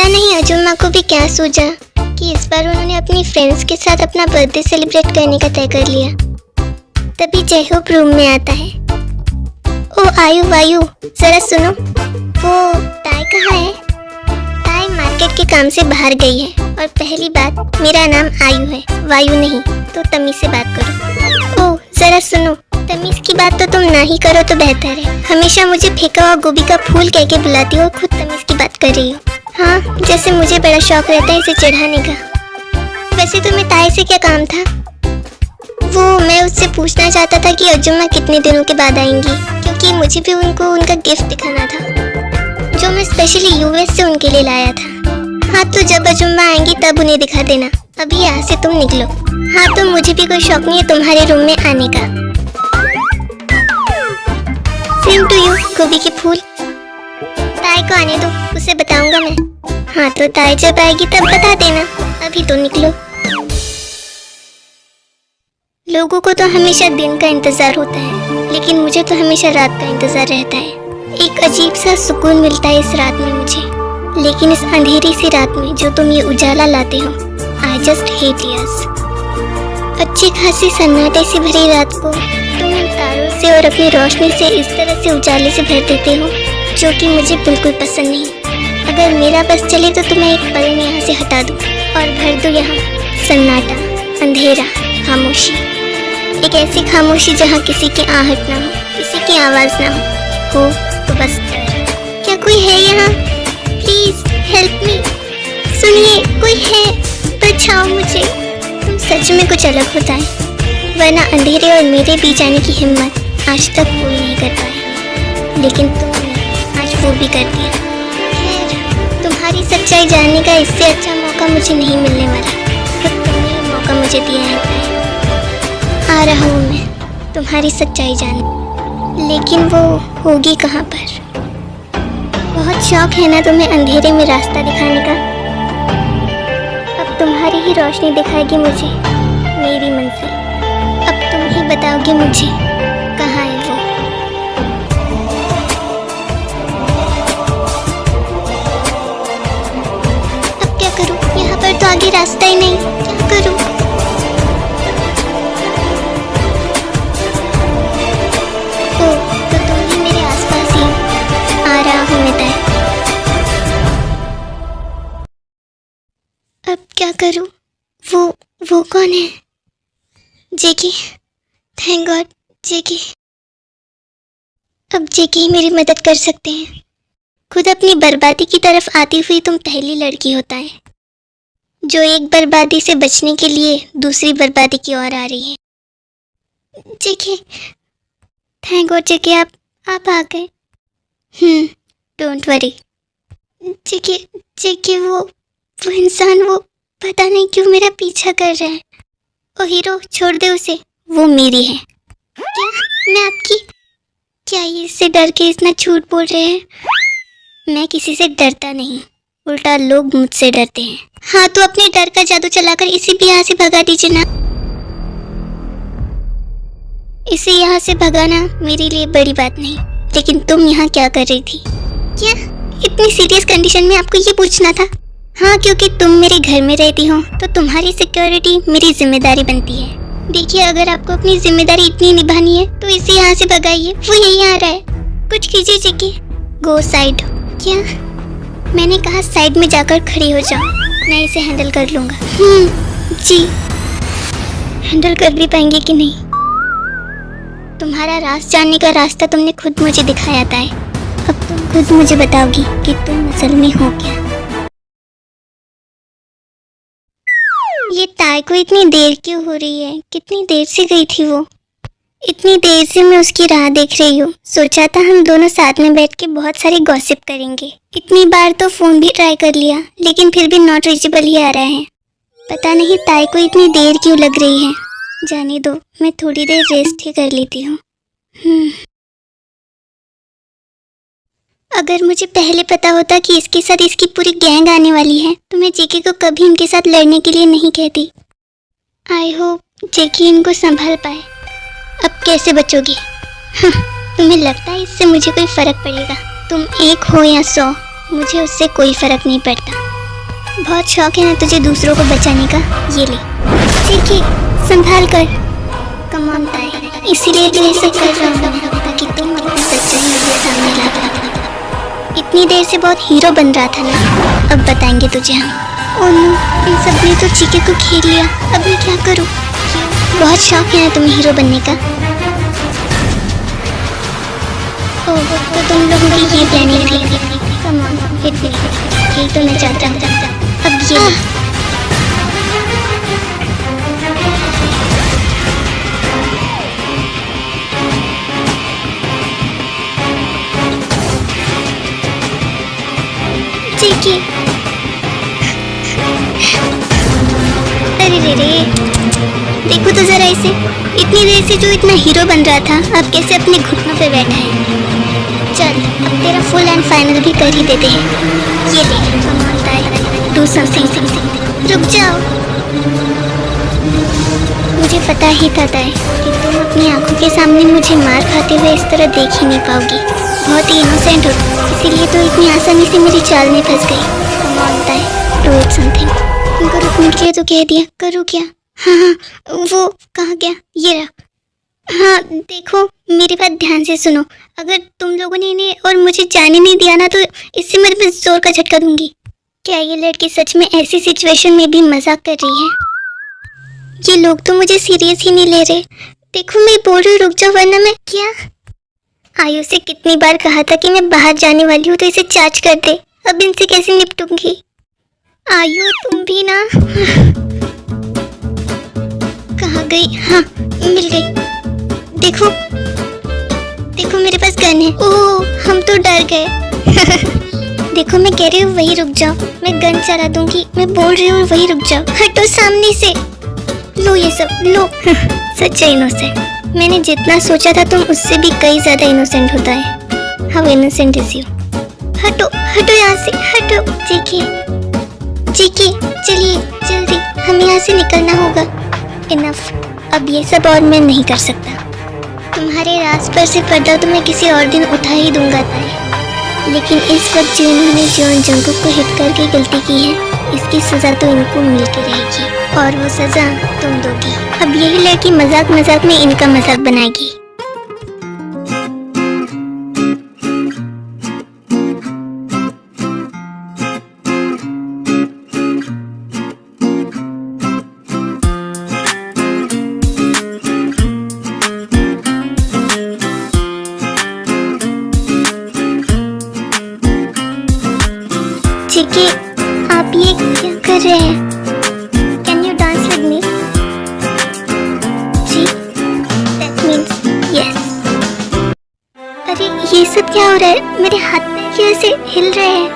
नहीं अजुम्मा को भी क्या सूझा कि इस बार उन्होंने अपनी फ्रेंड्स के साथ अपना बर्थडे सेलिब्रेट करने का तय कर लिया। तभी जयहोप रूम में आता है। ओ आयु वायु, जरा सुनो, वो ताई कहाँ है? ताई मार्केट के काम से बाहर गई है। और पहली बात, मेरा नाम आयु है, वायु नहीं, तो तमीज से बात करो। ओह जरा सुनो, तमीज की बात तो तुम ना ही करो तो बेहतर है। हमेशा मुझे फेंका हुआ गोभी का फूल कह के बुलाती हो, खुद तमीज की बात कर रही हो। हाँ, जैसे मुझे बड़ा शौक रहता है इसे चढ़ाने का। वैसे तुम्हें ताई से क्या काम था? वो मैं उससे पूछना चाहता था कि अजुम्मा कितने दिनों के बाद आएंगी, क्योंकि मुझे भी उनको उनका गिफ्ट दिखाना था जो मैं स्पेशली यूएस से उनके लिए लाया था। हाँ तो जब अजुम्मा आएंगी तब उन्हें दिखा देना। अभी यहाँ से तुम निकलो। हाँ तो मुझे भी कोई शौक नहीं है तुम्हारे रूम में आने का। सेम टू यू गोभी के फूल। ताई को आने दो, उसे बताऊंगा मैं। हाँ तो ताई जब आएगी तब बता देना, अभी तो निकलो। लोगों को तो हमेशा दिन का इंतजार होता है, लेकिन मुझे तो हमेशा रात का इंतजार रहता है। एक अजीब सा सुकून मिलता है इस रात में मुझे, लेकिन इस अंधेरी सी रात में जो तुम ये उजाला लाते हो, आई जस्ट हेट यस। अच्छी खासी सन्नाटे से भरी रात को तुम इन तारों से और अपनी रोशनी से इस तरह से उजाले से भर देते हो, जो कि मुझे बिल्कुल पसंद नहीं। अगर मेरा बस चले तो तुम्हें एक पल में यहाँ से हटा दूँ और भर दूँ यहाँ सन्नाटा, अंधेरा, खामोशी। एक ऐसी खामोशी जहाँ किसी की आहट ना हो, किसी की आवाज़ ना हो तो बस डर। क्या कोई है यहाँ? Please help me. सुनिए, कोई है, बचाओ मुझे। तुम सच में कुछ अलग होता है, वरना अंधेरे और मेरे बीच आने की हिम्मत आज तक कोई नहीं कर पाया, लेकिन तुमने आज वो भी कर दिया। खैर, तुम्हारी सच्चाई जानने का इससे अच्छा मौका मुझे नहीं मिलने वाला। खुद तुमने ये मौका मुझे दिया है। आ रहा हूँ मैं तुम्हारी सच्चाई जानने, लेकिन वो होगी कहाँ पर? बहुत शौक है ना तुम्हें अंधेरे में रास्ता दिखाने का। अब तुम्हारी ही रोशनी दिखाएगी मुझे मेरी मंजिल। अब तुम ही बताओगे मुझे कहाँ है वो। अब क्या करूँ? यहाँ पर तो आगे रास्ता ही नहीं, क्या करूँ? अब क्या करूं? वो कौन है? जेकी, थैंक गॉड जेकी। अब जेकी ही मेरी मदद कर सकते हैं। खुद अपनी बर्बादी की तरफ आती हुई तुम पहली लड़की होता है जो एक बर्बादी से बचने के लिए दूसरी बर्बादी की ओर आ रही है। जेकी, थैंक गॉड जेकी, आप आ गए। डोंट वरी जेकी, वो इंसान, वो पता नहीं क्यों मेरा पीछा कर रहा है। ओ हीरो, छोड़ दे उसे, वो मेरी है। क्या? मैं आपकी? क्या ये इससे डर के इतना झूठ बोल रहे हैं? मैं किसी से डरता नहीं, उल्टा लोग मुझसे डरते हैं। हाँ तो अपने डर का जादू चलाकर इसे भी यहाँ से भगा दीजिए ना। इसे यहाँ से भगाना मेरे लिए बड़ी बात नहीं, लेकिन तुम यहाँ क्या कर रही थी? क्या इतनी सीरियस कंडीशन में आपको ये पूछना था? हाँ, क्योंकि तुम मेरे घर में रहती हो तो तुम्हारी सिक्योरिटी मेरी जिम्मेदारी बनती है। देखिए, अगर आपको अपनी जिम्मेदारी इतनी निभानी है तो इसे यहाँ से भगाइए, वो यहीं आ रहा है। कुछ कीजिए जेकी। गो साइड। क्या? मैंने कहा साइड में जाकर खड़ी हो जाओ, मैं इसे हैंडल कर लूँगा। जी, हैंडल कर भी पाएंगे कि नहीं? तुम्हारा राज जानने का रास्ता तुमने खुद मुझे दिखाया था। अब तुम खुद मुझे बताओगी कि तुम असल में हो क्या। ये ताई को इतनी देर क्यों हो रही है? कितनी देर से गई थी वो? इतनी देर से मैं उसकी राह देख रही हूँ। सोचा था हम दोनों साथ में बैठ के बहुत सारी गॉसिप करेंगे। इतनी बार तो फोन भी ट्राई कर लिया, लेकिन फिर भी नॉट रीचेबल ही आ रहा है। पता नहीं ताई को इतनी देर क्यों लग रही है। जाने दो, मैं थोड़ी देर रेस्ट ही कर लेती हूँ। अगर मुझे पहले पता होता कि इसके साथ इसकी पूरी गैंग आने वाली है तो मैं जेकी को कभी इनके साथ लड़ने के लिए नहीं कहती। आई होप जेकी इनको संभाल पाए। अब कैसे बचोगी? तुम्हें लगता है इससे मुझे कोई फर्क पड़ेगा? तुम 1 हो या 100, मुझे उससे कोई फर्क नहीं पड़ता। बहुत शौक है ना तुझे दूसरों को बचाने का। ये ले, देखिए संभाल कर। कम ऑन ताई, इसीलिए तो ये सब कर रहा हूँ ताकि तुम अपनी सच्चाई मेरे सामने ला पाओ। इतनी देर से बहुत हीरो बन रहा था ना, अब बताएंगे तुझे हम। ओह नो, इन सब ने तो चीके को घेर लिया, अब मैं क्या करूँ? बहुत शौक है ना तुम्हें हीरो बनने का। ओह, तो तुम लोगों की ये प्लानिंग थी। कम ऑन, हिट मी, यही तो मैं चाहता हूँ। अब ये चीकी, अरे रे रे, देखो तो जरा इसे। इतनी देर से जो इतना हीरो बन रहा था, अब कैसे अपने घुटनों पे बैठा है। चल, अब तेरा फुल एंड फाइनल भी कर ही देते हैं। ये ले, कम ऑन ताई, डू समथिंग। रुक जाओ, मुझे पता ही था ताई कि तुम अपनी आंखों के सामने मुझे मार खाते हुए इस तरह देख ही नहीं पाओगी। बहुत ही इनोसेंट हो, इसीलिए तो इतनी आसानी से मेरी चाल में फंस गई। कम ऑन ताई, डू इट समथिंग। तुमको रुकने के लिए तो कह दिया, करूँ क्या? हाँ, वो कहाँ गया? ये रहा। हाँ देखो, मेरी बात ध्यान से सुनो। अगर तुम लोगों ने इन्हें और मुझे जाने नहीं दिया ना, तो इससे मैं तुम्हें जोर का झटका दूंगी। क्या ये लड़की सच में ऐसी सिचुएशन में भी मजाक कर रही है? ये लोग तो मुझे सीरियस ही नहीं ले रहे। देखो मैं बोल रही हूँ, रुक जाओ वरना मैं क्या। आयु से कितनी बार कहा था कि मैं बाहर जाने वाली हूँ तो इसे चार्ज कर दे। अब इनसे कैसे निपटूंगी? आयु तुम भी ना। कहाँ गई? हाँ मिल गई। देखो देखो मेरे पास गन है। ओह हम तो डर गए। देखो मैं कह रही हूँ वही रुक जाओ, मैं गन चला दूंगी। मैं बोल रही हूँ वही रुक जाओ, हटो सामने से। लो ये सब लो। सच्चा इनोसेंट। मैंने जितना सोचा था तुम उससे भी कई ज्यादा इनोसेंट होता है। How innocent is you. हटो हटो यहाँ से, हटो। चीकी चलिए जल्दी, हमें यहाँ से निकलना होगा। इनफ, अब ये सब और मैं नहीं कर सकता। तुम्हारे राज पर से पर्दा तो मैं किसी और दिन उठा ही दूंगा ताई, लेकिन इस वक्त जो इन्होंने जॉन जंगकुक को हिट करके गलती की है, इसकी सजा तो इनको मिल के रहेगी, और वो सजा तुम दोगी। अब यही लड़की मजाक मजाक में इनका मजाक बनाएगी। चीकी, आप ये क्या कर रहे हैं? Can you dance with me? जी, दैट मीन्स यस। अरे ये सब क्या हो रहा है? मेरे हाथ पैर क्यों ऐसे हिल रहे हैं?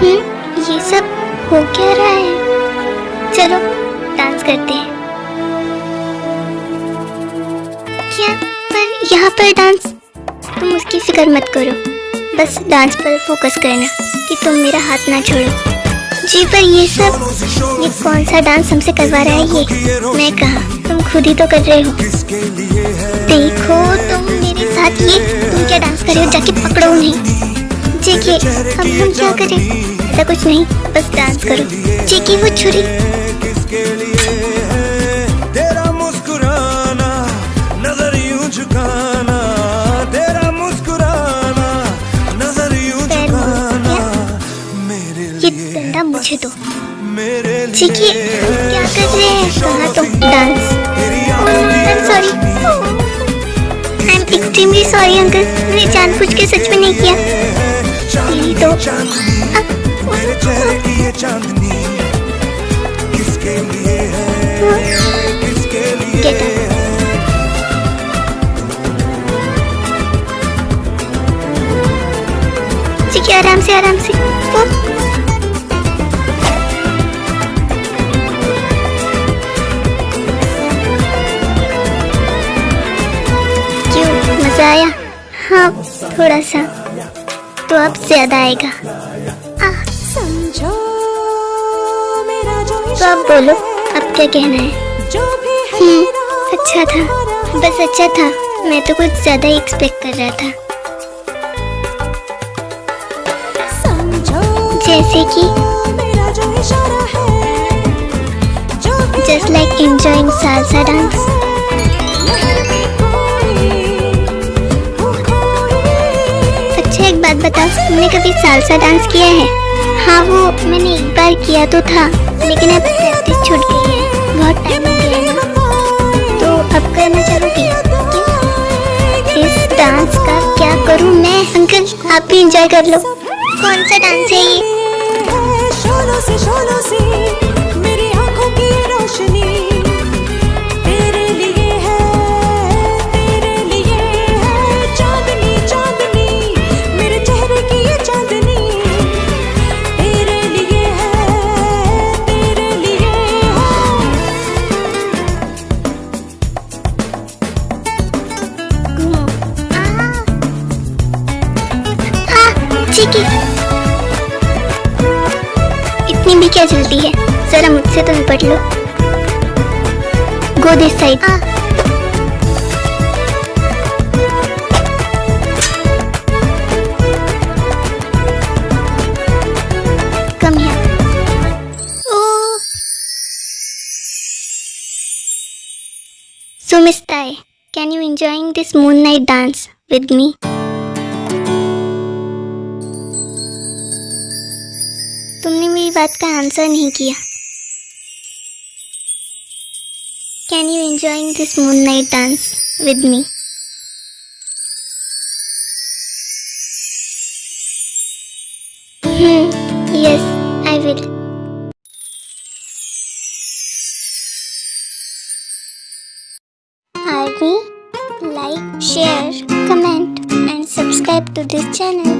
ये सब हो क्या रहा है? चलो डांस करते हैं। क्या? पर यहाँ पर डांस? तुम उसकी फिक्र मत करो, बस डांस पर फोकस करना कि तुम मेरा हाथ ना छोड़ो। जी पर ये कौन सा डांस हमसे करवा रहा है ये? मैं कहा, तुम खुद ही तो कर रहे हो। देखो तुम मेरे साथ ये तुम क्या डांस कर रहे हो? जाके पकड़ो उन्हें। देखिए अब हम क्या करें? ऐसा कुछ नहीं, बस डांस करो। चीकी वो छुरी। तेरा मुस्कुराना, नजर यूं झुकाना, तेरा मुस्कुराना, नजर यूं झुकाना, मेरे लिए ये डंडा मुझे दो। चीकी क्या कर रहे हैं? कहा तो dance. I'm sorry, I'm extremely sorry uncle, मैंने जानबूझ के सच में नहीं किया। यही तो मेरे चेहरे की ये चांदनी किसके लिए है, किसके लिए है? चीकी आराम से आराम से। वो मजा आया? हाँ थोड़ा सा, तो अब ज्यादा आएगा। तो अब बोलो, अब क्या कहना है? अच्छा था, बस अच्छा था। मैं तो कुछ ज्यादा ही एक्सपेक्ट कर रहा था। जैसे कि just like enjoying salsa dance. अच्छा एक बात बताओ, तुमने कभी सालसा डांस किया है? हाँ वो मैंने एक बार किया तो था, लेकिन अब प्रैक्टिस छूट गई है, बहुत टाइम हो गया है ना। तो अब करना चाहूँगी। इस डांस का क्या करूँ मैं? अंकल आप भी एंजॉय कर लो। कौन सा डांस है ये? शोलों से मेरी आंखों की रोशनी तेरे लिए है, तेरे लिए है। चांदनी चांदनी मेरे चेहरे की ये चांदनी तेरे लिए है, तेरे लिए घूमो। चिकी इतनी भी क्या जल्दी है, जरा मुझसे तो निपट लो। Go this side. Come here. So Miss Tai, can you enjoying this moon night dance with me? तुमने मेरी बात का आंसर नहीं किया। Can you enjoying this moon night dance with me? Yes, I will. Are we? Like, share, comment and subscribe to this channel.